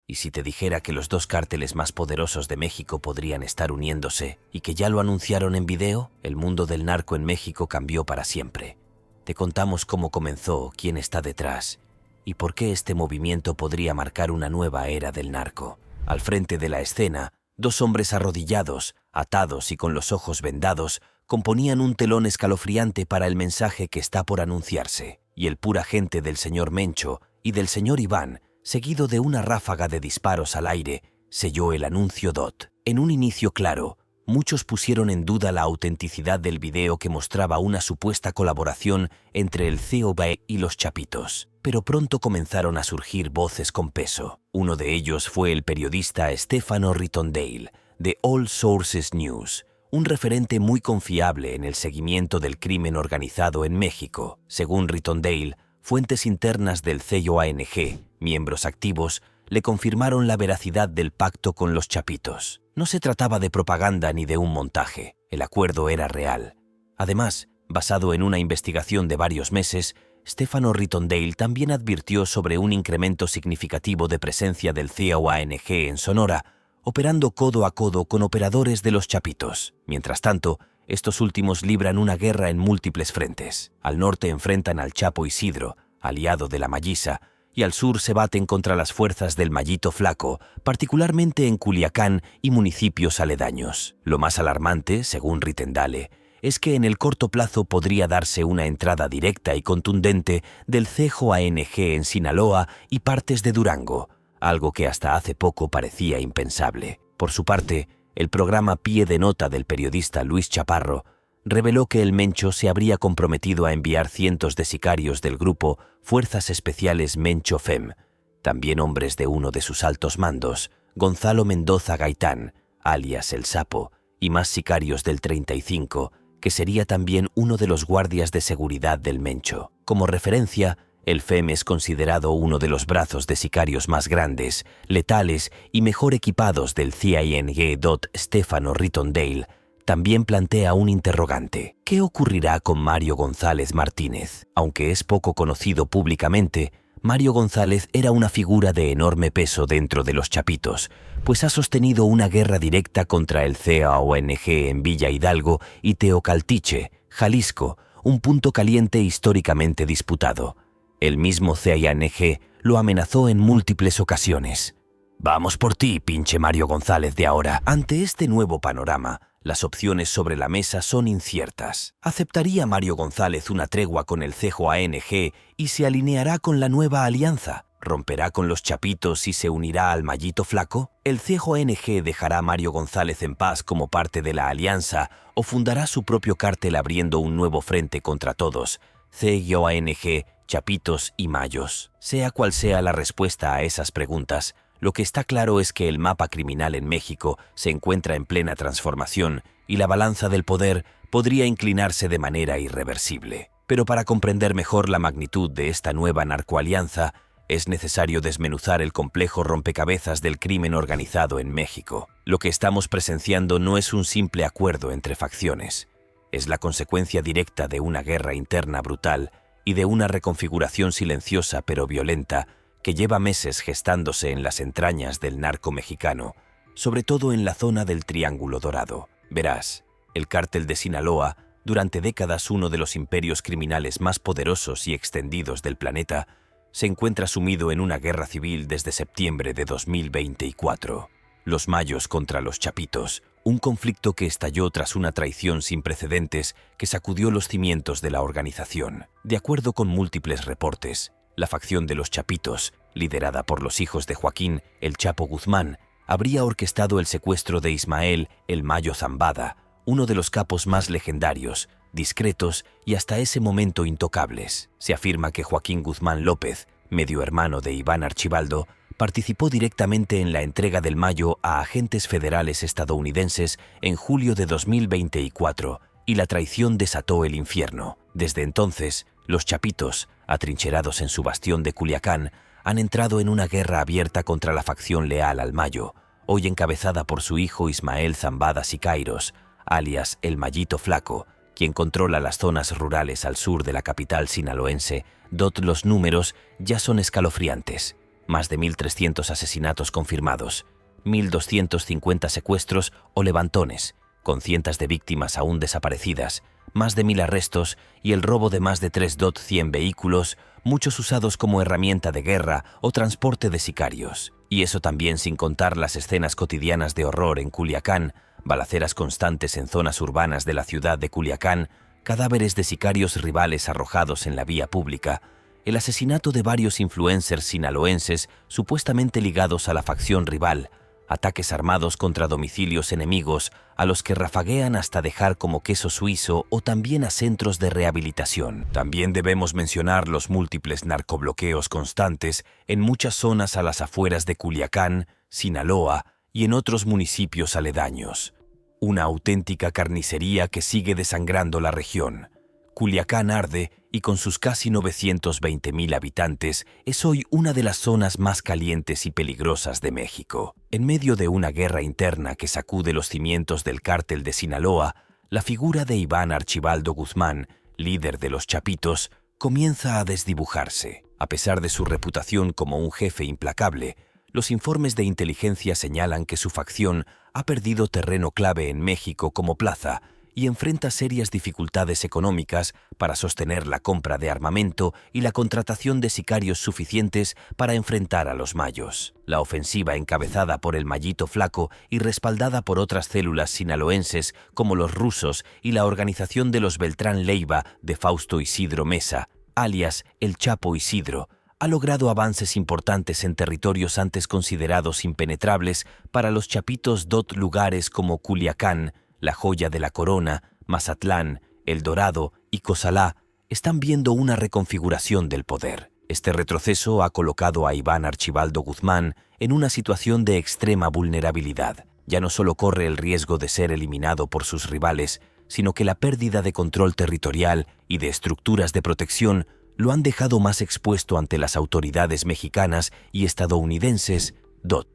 ¿Y si te dijera que los dos cárteles más poderosos de México podrían estar uniéndose y que ya lo anunciaron en video? El mundo del narco en México cambió para siempre. Te contamos cómo comenzó, quién está detrás y por qué este movimiento podría marcar una nueva era del narco. Al frente de la escena, dos hombres arrodillados, atados y con los ojos vendados, componían un telón escalofriante para el mensaje que está por anunciarse. Y el pura agente del señor Mencho y del señor Iván, seguido de una ráfaga de disparos al aire, selló el anuncio DOT. En un inicio claro, muchos pusieron en duda la autenticidad del video que mostraba una supuesta colaboración entre el COB y los Chapitos. Pero pronto comenzaron a surgir voces con peso. Uno de ellos fue el periodista Stefano Ritondale, de All Sources News, un referente muy confiable en el seguimiento del crimen organizado en México. Según Ritondale, fuentes internas del COANG, miembros activos, le confirmaron la veracidad del pacto con los Chapitos. No se trataba de propaganda ni de un montaje, el acuerdo era real. Además, basado en una investigación de varios meses, Stefano Ritondale también advirtió sobre un incremento significativo de presencia del COANG en Sonora, operando codo a codo con operadores de los Chapitos. Mientras tanto, estos últimos libran una guerra en múltiples frentes. Al norte enfrentan al Chapo Isidro, aliado de la Malliza, y al sur se baten contra las fuerzas del Mallito Flaco, particularmente en Culiacán y municipios aledaños. Lo más alarmante, según Ritondale, es que en el corto plazo podría darse una entrada directa y contundente del COANG en Sinaloa y partes de Durango, algo que hasta hace poco parecía impensable. Por su parte, el programa Pie de Nota del periodista Luis Chaparro reveló que el Mencho se habría comprometido a enviar cientos de sicarios del grupo Fuerzas Especiales Mencho FEM, también hombres de uno de sus altos mandos, Gonzalo Mendoza Gaitán, alias El Sapo, y más sicarios del 35, que sería también uno de los guardias de seguridad del Mencho. Como referencia, el FEM es considerado uno de los brazos de sicarios más grandes, letales y mejor equipados del CING. Stefano Ritondale también plantea un interrogante. ¿Qué ocurrirá con Mario González Martínez? Aunque es poco conocido públicamente, Mario González era una figura de enorme peso dentro de los Chapitos, pues ha sostenido una guerra directa contra el COANG en Villa Hidalgo y Teocaltiche, Jalisco, un punto caliente históricamente disputado. El mismo CING lo amenazó en múltiples ocasiones. «Vamos por ti, pinche Mario González de ahora». Ante este nuevo panorama, las opciones sobre la mesa son inciertas. ¿Aceptaría Mario González una tregua con el COANG y se alineará con la nueva alianza? ¿Romperá con los Chapitos y se unirá al Mallito Flaco? ¿El COANG dejará a Mario González en paz como parte de la alianza o fundará su propio cártel abriendo un nuevo frente contra todos? COANG, Chapitos y Mayos. Sea cual sea la respuesta a esas preguntas, lo que está claro es que el mapa criminal en México se encuentra en plena transformación y la balanza del poder podría inclinarse de manera irreversible. Pero para comprender mejor la magnitud de esta nueva narcoalianza, es necesario desmenuzar el complejo rompecabezas del crimen organizado en México. Lo que estamos presenciando no es un simple acuerdo entre facciones. Es la consecuencia directa de una guerra interna brutal y de una reconfiguración silenciosa pero violenta que lleva meses gestándose en las entrañas del narco mexicano, sobre todo en la zona del Triángulo Dorado. Verás, el cártel de Sinaloa, durante décadas uno de los imperios criminales más poderosos y extendidos del planeta, se encuentra sumido en una guerra civil desde septiembre de 2024. Los Mayos contra los Chapitos, un conflicto que estalló tras una traición sin precedentes que sacudió los cimientos de la organización. De acuerdo con múltiples reportes, la facción de los Chapitos, liderada por los hijos de Joaquín El Chapo Guzmán, habría orquestado el secuestro de Ismael El Mayo Zambada, uno de los capos más legendarios, discretos y hasta ese momento intocables. Se afirma que Joaquín Guzmán López, medio hermano de Iván Archibaldo, participó directamente en la entrega del Mayo a agentes federales estadounidenses en julio de 2024 y la traición desató el infierno. Desde entonces, los Chapitos, atrincherados en su bastión de Culiacán, han entrado en una guerra abierta contra la facción leal al Mayo, hoy encabezada por su hijo Ismael Zambada Sicairos, alias El Mallito Flaco, quien controla las zonas rurales al sur de la capital sinaloense. Los números ya son escalofriantes. más de 1.300 asesinatos confirmados, 1.250 secuestros o levantones, con cientos de víctimas aún desaparecidas, más de 1.000 arrestos y el robo de más de 3.100 vehículos, muchos usados como herramienta de guerra o transporte de sicarios. Y eso también sin contar las escenas cotidianas de horror en Culiacán, balaceras constantes en zonas urbanas de la ciudad de Culiacán, cadáveres de sicarios rivales arrojados en la vía pública, el asesinato de varios influencers sinaloenses supuestamente ligados a la facción rival, ataques armados contra domicilios enemigos a los que rafaguean hasta dejar como queso suizo o también a centros de rehabilitación. También debemos mencionar los múltiples narcobloqueos constantes en muchas zonas a las afueras de Culiacán, Sinaloa y en otros municipios aledaños. Una auténtica carnicería que sigue desangrando la región. Culiacán arde y con sus casi 920,000 habitantes es hoy una de las zonas más calientes y peligrosas de México. En medio de una guerra interna que sacude los cimientos del cártel de Sinaloa, la figura de Iván Archibaldo Guzmán, líder de los Chapitos, comienza a desdibujarse. A pesar de su reputación como un jefe implacable, los informes de inteligencia señalan que su facción ha perdido terreno clave en México como plaza y enfrenta serias dificultades económicas para sostener la compra de armamento y la contratación de sicarios suficientes para enfrentar a los mayos. La ofensiva encabezada por el Mayito Flaco y respaldada por otras células sinaloenses como los rusos y la organización de los Beltrán Leiva de Fausto Isidro Mesa, alias el Chapo Isidro, ha logrado avances importantes en territorios antes considerados impenetrables para los Chapitos. Lugares como Culiacán, La Joya de la Corona, Mazatlán, El Dorado y Cozalá están viendo una reconfiguración del poder. Este retroceso ha colocado a Iván Archibaldo Guzmán en una situación de extrema vulnerabilidad. Ya no solo corre el riesgo de ser eliminado por sus rivales, sino que la pérdida de control territorial y de estructuras de protección lo han dejado más expuesto ante las autoridades mexicanas y estadounidenses.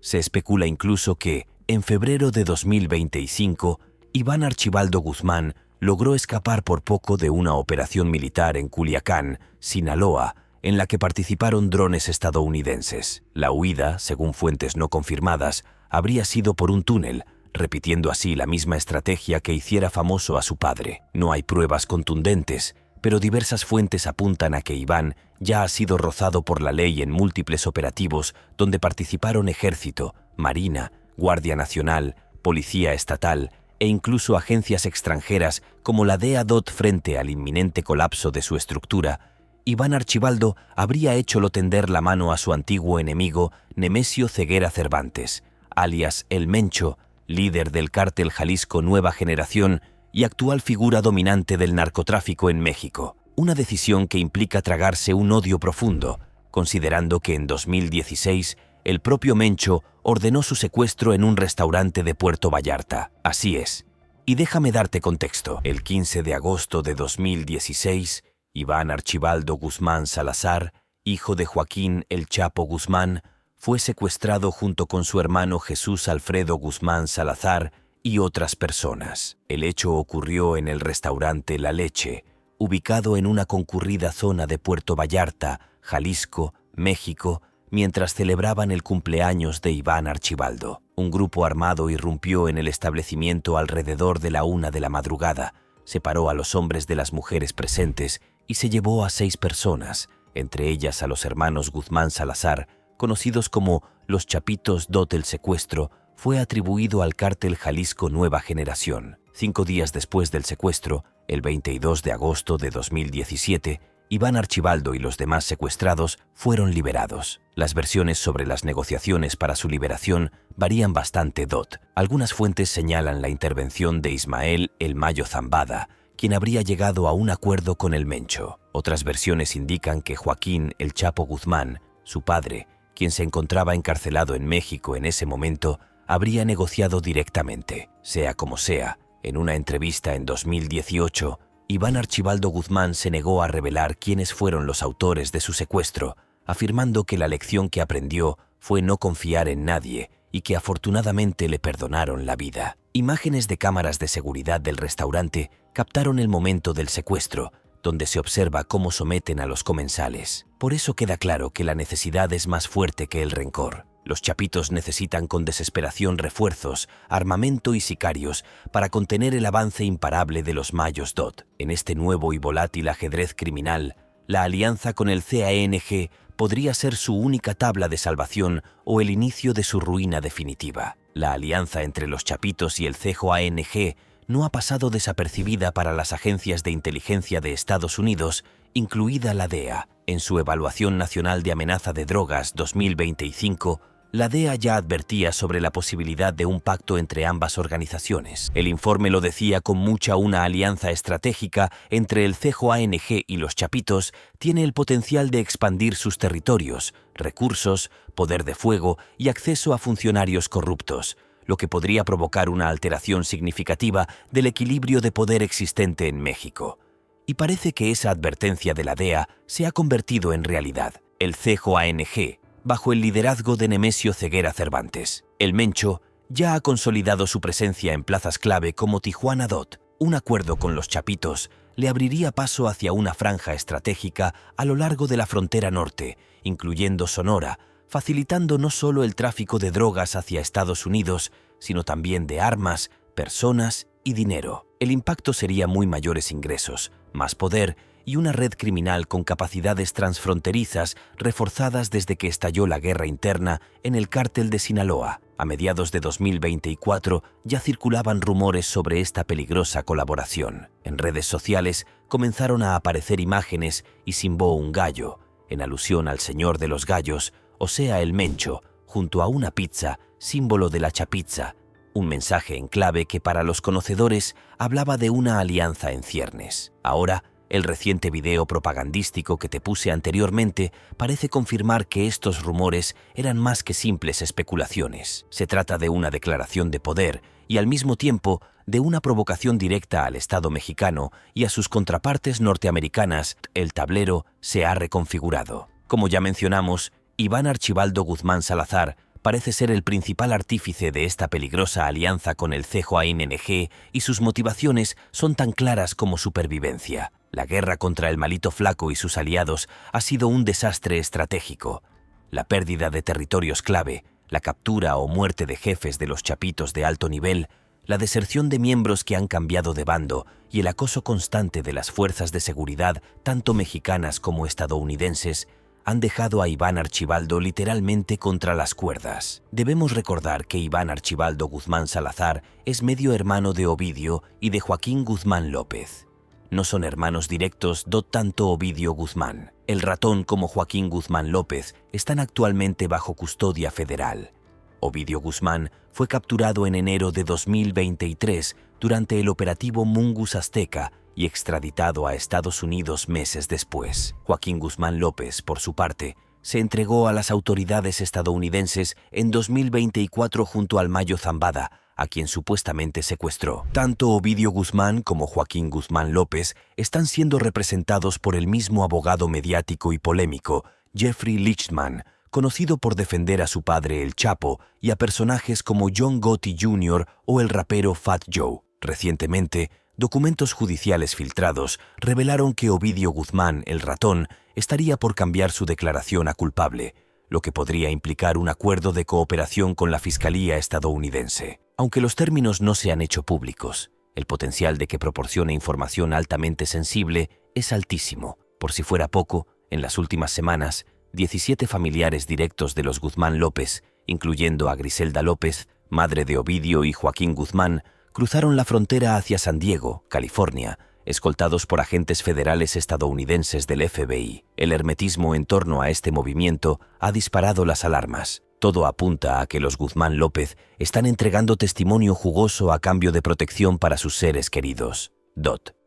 Se especula incluso que, en febrero de 2025, Iván Archibaldo Guzmán logró escapar por poco de una operación militar en Culiacán, Sinaloa, en la que participaron drones estadounidenses. La huida, según fuentes no confirmadas, habría sido por un túnel, repitiendo así la misma estrategia que hiciera famoso a su padre. No hay pruebas contundentes, pero diversas fuentes apuntan a que Iván ya ha sido rozado por la ley en múltiples operativos donde participaron Ejército, Marina, Guardia Nacional, Policía Estatal e incluso agencias extranjeras como la DEA. Frente al inminente colapso de su estructura, Iván Archibaldo habría hecho tender la mano a su antiguo enemigo Nemesio Ceguera Cervantes, alias El Mencho, líder del cártel Jalisco Nueva Generación y actual figura dominante del narcotráfico en México. Una decisión que implica tragarse un odio profundo, considerando que en 2016 el propio Mencho ordenó su secuestro en un restaurante de Puerto Vallarta. Así es. Y déjame darte contexto. El 15 de agosto de 2016, Iván Archibaldo Guzmán Salazar, hijo de Joaquín El Chapo Guzmán, fue secuestrado junto con su hermano Jesús Alfredo Guzmán Salazar y otras personas. El hecho ocurrió en el restaurante La Leche, ubicado en una concurrida zona de Puerto Vallarta, Jalisco, México, mientras celebraban el cumpleaños de Iván Archibaldo. Un grupo armado irrumpió en el establecimiento alrededor de la 1 de la madrugada, separó a los hombres de las mujeres presentes y se llevó a 6 personas, entre ellas a los hermanos Guzmán Salazar, conocidos como los Chapitos. El secuestro fue atribuido al cártel Jalisco Nueva Generación. 5 días después del secuestro, el 22 de agosto de 2017, Iván Archibaldo y los demás secuestrados fueron liberados. Las versiones sobre las negociaciones para su liberación varían bastante. Algunas fuentes señalan la intervención de Ismael El Mayo Zambada, quien habría llegado a un acuerdo con el Mencho. Otras versiones indican que Joaquín El Chapo Guzmán, su padre, quien se encontraba encarcelado en México en ese momento, habría negociado directamente. Sea como sea, en una entrevista en 2018, Iván Archibaldo Guzmán se negó a revelar quiénes fueron los autores de su secuestro, afirmando que la lección que aprendió fue no confiar en nadie y que afortunadamente le perdonaron la vida. Imágenes de cámaras de seguridad del restaurante captaron el momento del secuestro, donde se observa cómo someten a los comensales. Por eso queda claro que la necesidad es más fuerte que el rencor. Los chapitos necesitan con desesperación refuerzos, armamento y sicarios para contener el avance imparable de los mayos DOT. En este nuevo y volátil ajedrez criminal, la alianza con el CANG podría ser su única tabla de salvación o el inicio de su ruina definitiva. La alianza entre los chapitos y el CANG no ha pasado desapercibida para las agencias de inteligencia de Estados Unidos, incluida la DEA. En su Evaluación Nacional de Amenaza de Drogas 2025, la DEA ya advertía sobre la posibilidad de un pacto entre ambas organizaciones. El informe lo decía con mucha: una alianza estratégica entre el CANG y los chapitos tiene el potencial de expandir sus territorios, recursos, poder de fuego y acceso a funcionarios corruptos, lo que podría provocar una alteración significativa del equilibrio de poder existente en México. Y parece que esa advertencia de la DEA se ha convertido en realidad. El CANG, bajo el liderazgo de Nemesio Ceguera Cervantes, el Mencho, ya ha consolidado su presencia en plazas clave como Tijuana DOT. Un acuerdo con los chapitos le abriría paso hacia una franja estratégica a lo largo de la frontera norte, incluyendo Sonora, facilitando no solo el tráfico de drogas hacia Estados Unidos, sino también de armas, personas y dinero. El impacto sería muy mayores ingresos, más poder y una red criminal con capacidades transfronterizas reforzadas desde que estalló la guerra interna en el cártel de Sinaloa. A mediados de 2024 ya circulaban rumores sobre esta peligrosa colaboración. En redes sociales comenzaron a aparecer imágenes y cimbó un gallo, en alusión al señor de los gallos, o sea, el Mencho, junto a una pizza, símbolo de la chapizza, un mensaje en clave que para los conocedores hablaba de una alianza en ciernes. Ahora, el reciente video propagandístico que te puse anteriormente parece confirmar que estos rumores eran más que simples especulaciones. Se trata de una declaración de poder y al mismo tiempo de una provocación directa al Estado mexicano y a sus contrapartes norteamericanas. El tablero se ha reconfigurado. Como ya mencionamos, Iván Archibaldo Guzmán Salazar parece ser el principal artífice de esta peligrosa alianza con el CANG y sus motivaciones son tan claras como supervivencia. La guerra contra el Malito Flaco y sus aliados ha sido un desastre estratégico. La pérdida de territorios clave, la captura o muerte de jefes de los chapitos de alto nivel, la deserción de miembros que han cambiado de bando y el acoso constante de las fuerzas de seguridad, tanto mexicanas como estadounidenses, han dejado a Iván Archibaldo literalmente contra las cuerdas. Debemos recordar que Iván Archibaldo Guzmán Salazar es medio hermano de Ovidio y de Joaquín Guzmán López. No son hermanos directos tanto Ovidio Guzmán, el Ratón como Joaquín Guzmán López están actualmente bajo custodia federal. Ovidio Guzmán fue capturado en enero de 2023 durante el operativo Mungus Azteca y extraditado a Estados Unidos meses después. Joaquín Guzmán López, por su parte, se entregó a las autoridades estadounidenses en 2024 junto al Mayo Zambada, a quien supuestamente secuestró. Tanto Ovidio Guzmán como Joaquín Guzmán López están siendo representados por el mismo abogado mediático y polémico, Jeffrey Lichtman, conocido por defender a su padre el Chapo y a personajes como John Gotti Jr. o el rapero Fat Joe. Recientemente, documentos judiciales filtrados revelaron que Ovidio Guzmán, el Ratón, estaría por cambiar su declaración a culpable, lo que podría implicar un acuerdo de cooperación con la Fiscalía estadounidense. Aunque los términos no se han hecho públicos, el potencial de que proporcione información altamente sensible es altísimo. Por si fuera poco, en las últimas semanas, 17 familiares directos de los Guzmán López, incluyendo a Griselda López, madre de Ovidio y Joaquín Guzmán, cruzaron la frontera hacia San Diego, California, escoltados por agentes federales estadounidenses del FBI. El hermetismo en torno a este movimiento ha disparado las alarmas. Todo apunta a que los Guzmán López están entregando testimonio jugoso a cambio de protección para sus seres queridos.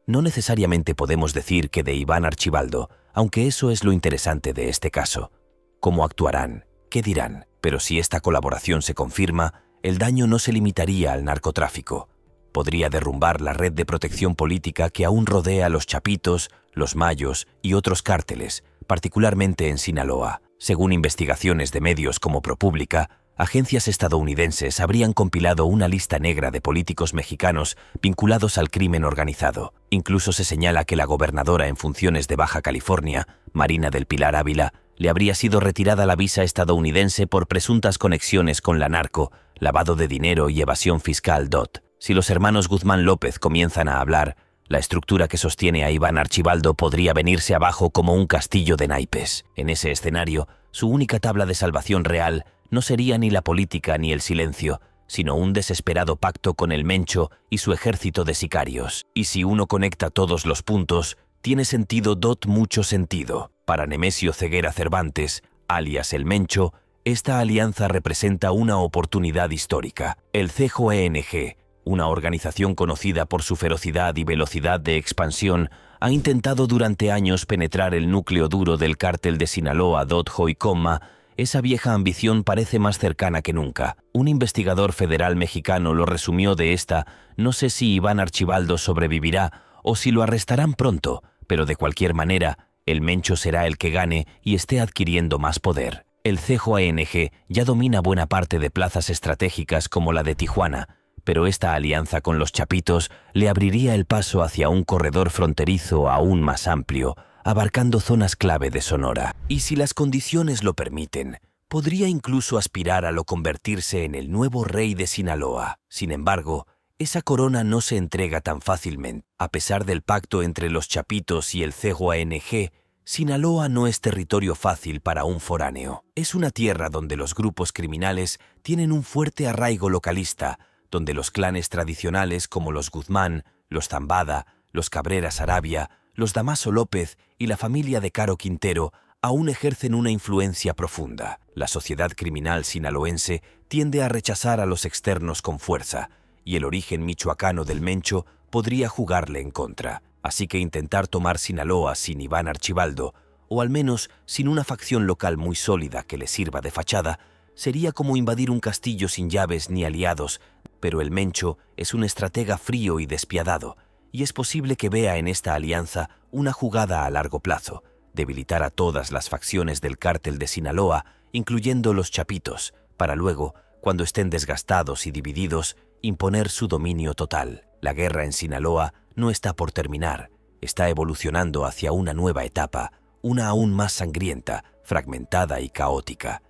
No necesariamente podemos decir que de Iván Archibaldo, aunque eso es lo interesante de este caso. ¿Cómo actuarán? ¿Qué dirán? Pero si esta colaboración se confirma, el daño no se limitaría al narcotráfico. Podría derrumbar la red de protección política que aún rodea a los chapitos, los mayos y otros cárteles, particularmente en Sinaloa. Según investigaciones de medios como ProPublica, agencias estadounidenses habrían compilado una lista negra de políticos mexicanos vinculados al crimen organizado. Incluso se señala que la gobernadora en funciones de Baja California, Marina del Pilar Ávila, le habría sido retirada la visa estadounidense por presuntas conexiones con la narco, lavado de dinero y evasión fiscal DOT. Si los hermanos Guzmán López comienzan a hablar, la estructura que sostiene a Iván Archibaldo podría venirse abajo como un castillo de naipes. En ese escenario, su única tabla de salvación real no sería ni la política ni el silencio, sino un desesperado pacto con el Mencho y su ejército de sicarios. Y si uno conecta todos los puntos, tiene sentido DOT, mucho sentido. Para Nemesio Ceguera Cervantes, alias el Mencho, esta alianza representa una oportunidad histórica. El CJNG, una organización conocida por su ferocidad y velocidad de expansión, ha intentado durante años penetrar el núcleo duro del cártel de Sinaloa DOT Joicoma. Esa vieja ambición parece más cercana que nunca. Un investigador federal mexicano lo resumió de esta: no sé si Iván Archibaldo sobrevivirá o si lo arrestarán pronto, pero de cualquier manera, el Mencho será el que gane y esté adquiriendo más poder. El CJNG ya domina buena parte de plazas estratégicas como la de Tijuana, pero esta alianza con los Chapitos le abriría el paso hacia un corredor fronterizo aún más amplio, abarcando zonas clave de Sonora. Y si las condiciones lo permiten, podría incluso aspirar a convertirse en el nuevo rey de Sinaloa. Sin embargo, esa corona no se entrega tan fácilmente. A pesar del pacto entre los Chapitos y el CJNG, Sinaloa no es territorio fácil para un foráneo. Es una tierra donde los grupos criminales tienen un fuerte arraigo localista, donde los clanes tradicionales como los Guzmán, los Zambada, los Cabrera Sarabia, los Damaso López y la familia de Caro Quintero aún ejercen una influencia profunda. La sociedad criminal sinaloense tiende a rechazar a los externos con fuerza, y el origen michoacano del Mencho podría jugarle en contra. Así que intentar tomar Sinaloa sin Iván Archibaldo, o al menos sin una facción local muy sólida que le sirva de fachada, sería como invadir un castillo sin llaves ni aliados. Pero el Mencho es un estratega frío y despiadado, y es posible que vea en esta alianza una jugada a largo plazo: debilitar a todas las facciones del cártel de Sinaloa, incluyendo los Chapitos, para luego, cuando estén desgastados y divididos, imponer su dominio total. La guerra en Sinaloa no está por terminar, está evolucionando hacia una nueva etapa, una aún más sangrienta, fragmentada y caótica.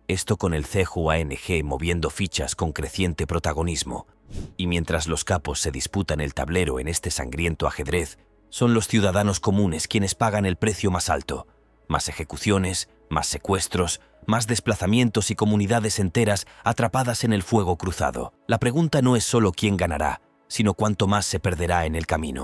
Esto con el CJNG moviendo fichas con creciente protagonismo. Y mientras los capos se disputan el tablero en este sangriento ajedrez, son los ciudadanos comunes quienes pagan el precio más alto. Más ejecuciones, más secuestros, más desplazamientos y comunidades enteras atrapadas en el fuego cruzado. La pregunta no es solo quién ganará, sino cuánto más se perderá en el camino.